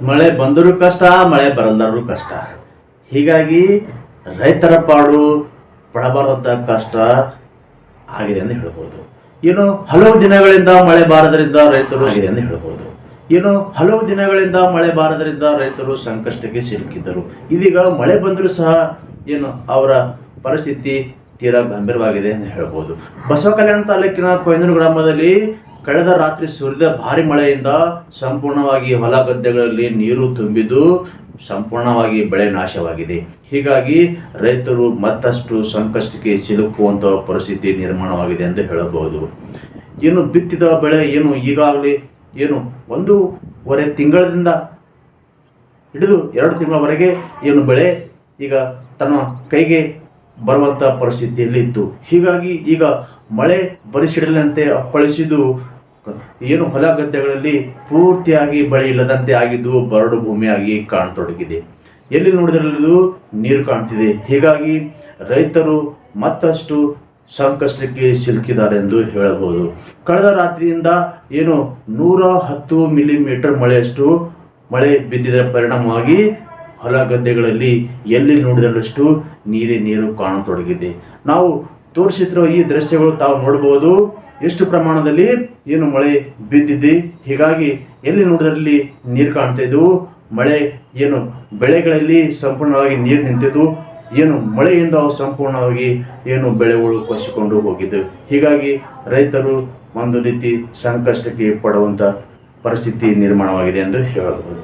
ಮಳೆ ಬಂದರೂ ಕಷ್ಟ, ಮಳೆ ಬರಲ್ದರೂ ಕಷ್ಟ. ಹೀಗಾಗಿ ರೈತರ ಪಾಡು ಪಡಬಾರದಂಥ ಕಷ್ಟ ಆಗಿದೆ ಎಂದು ಹೇಳ್ಬೋದು. ಏನು ಹಲವು ದಿನಗಳಿಂದ ಮಳೆ ಬಾರದರಿಂದ ರೈತರು ಆಗಿದೆ ಎಂದು ಹೇಳ್ಬೋದು. ಏನು ಹಲವು ದಿನಗಳಿಂದ ಮಳೆ ಬಾರದರಿಂದ ರೈತರು ಸಂಕಷ್ಟಕ್ಕೆ ಸಿಲುಕಿದ್ದರು. ಇದೀಗ ಮಳೆ ಬಂದರೂ ಸಹ ಏನು ಅವರ ಪರಿಸ್ಥಿತಿ ತೀರಾ ಗಂಭೀರವಾಗಿದೆ ಎಂದು ಹೇಳ್ಬೋದು. ಬಸವ ಕಲ್ಯಾಣ ತಾಲೂಕಿನ ಕೊಯ್ನೂರು ಗ್ರಾಮದಲ್ಲಿ ಕಳೆದ ರಾತ್ರಿ ಸುರಿದ ಭಾರಿ ಮಳೆಯಿಂದ ಸಂಪೂರ್ಣವಾಗಿ ಹೊಲ ಗದ್ದೆಗಳಲ್ಲಿ ನೀರು ತುಂಬಿದ್ದು ಸಂಪೂರ್ಣವಾಗಿ ಬೆಳೆ ನಾಶವಾಗಿದೆ. ಹೀಗಾಗಿ ರೈತರು ಮತ್ತಷ್ಟು ಸಂಕಷ್ಟಕ್ಕೆ ಸಿಲುಕುವಂತಹ ಪರಿಸ್ಥಿತಿ ನಿರ್ಮಾಣವಾಗಿದೆ ಎಂದು ಹೇಳಬಹುದು. ಏನು ಬಿತ್ತಿದ ಬೆಳೆ ಏನು ಈಗಾಗಲೇ ಏನು 1.5 ತಿಂಗಳಿಂದ ಹಿಡಿದು 2 ತಿಂಗಳವರೆಗೆ ಏನು ಬೆಳೆ ಈಗ ತನ್ನ ಕೈಗೆ ಬರುವಂಥ ಪರಿಸ್ಥಿತಿಯಲ್ಲಿ ಇತ್ತು. ಹೀಗಾಗಿ ಈಗ ಮಳೆ ಬರಿಸಿಡಲಂತೆ ಅಪ್ಪಳಿಸಿದ್ದು ಏನು ಹೊಲ ಗದ್ದೆಗಳಲ್ಲಿ ಪೂರ್ತಿಯಾಗಿ ಬೆಳೆ ಇಲ್ಲದಂತೆ ಆಗಿದ್ದು ಬರಡು ಭೂಮಿಯಾಗಿ ಕಾಣತೊಡಗಿದೆ. ಎಲ್ಲಿ ನೋಡಿದ್ರಲ್ಲೂ ನೀರು ಕಾಣ್ತಿದೆ. ಹೀಗಾಗಿ ರೈತರು ಮತ್ತಷ್ಟು ಸಂಕಷ್ಟಕ್ಕೆ ಸಿಲುಕಿದ್ದಾರೆ ಎಂದು ಹೇಳಬಹುದು. ಕಳೆದ ರಾತ್ರಿಯಿಂದ ಏನು 110 ಮಿಲಿಮೀಟರ್ ಮಳೆಯಷ್ಟು ಮಳೆ ಬಿದ್ದಿದ ಪರಿಣಾಮವಾಗಿ ಹೊಲ ಗದ್ದೆಗಳಲ್ಲಿ ಎಲ್ಲಿ ನೋಡಿದಷ್ಟು ನೀರು ಕಾಣತೊಡಗಿದೆ. ನಾವು ತೋರಿಸಿರುವ ಈ ದೃಶ್ಯಗಳು ತಾವು ನೋಡಬಹುದು ಎಷ್ಟು ಪ್ರಮಾಣದಲ್ಲಿ ಏನು ಮಳೆ ಬಿದ್ದಿದೆ. ಹೀಗಾಗಿ ಎಲ್ಲಿ ನೋಡಿದಲ್ಲಿ ನೀರು ಕಾಣ್ತಾ ಇದ್ದವು. ಮಳೆ ಏನು ಬೆಳೆಗಳಲ್ಲಿ ಸಂಪೂರ್ಣವಾಗಿ ನೀರು ನಿಂತಿದ್ದು, ಏನು ಮಳೆಯಿಂದ ಸಂಪೂರ್ಣವಾಗಿ ಏನು ಬೆಳೆಗಳು ಕೊಚ್ಚಿಕೊಂಡು ಹೋಗಿದ್ದವು. ಹೀಗಾಗಿ ರೈತರು ಒಂದು ರೀತಿ ಸಂಕಷ್ಟಕ್ಕೆ ಪಡುವಂಥ ಪರಿಸ್ಥಿತಿ ನಿರ್ಮಾಣವಾಗಿದೆ ಎಂದು ಹೇಳಬಹುದು.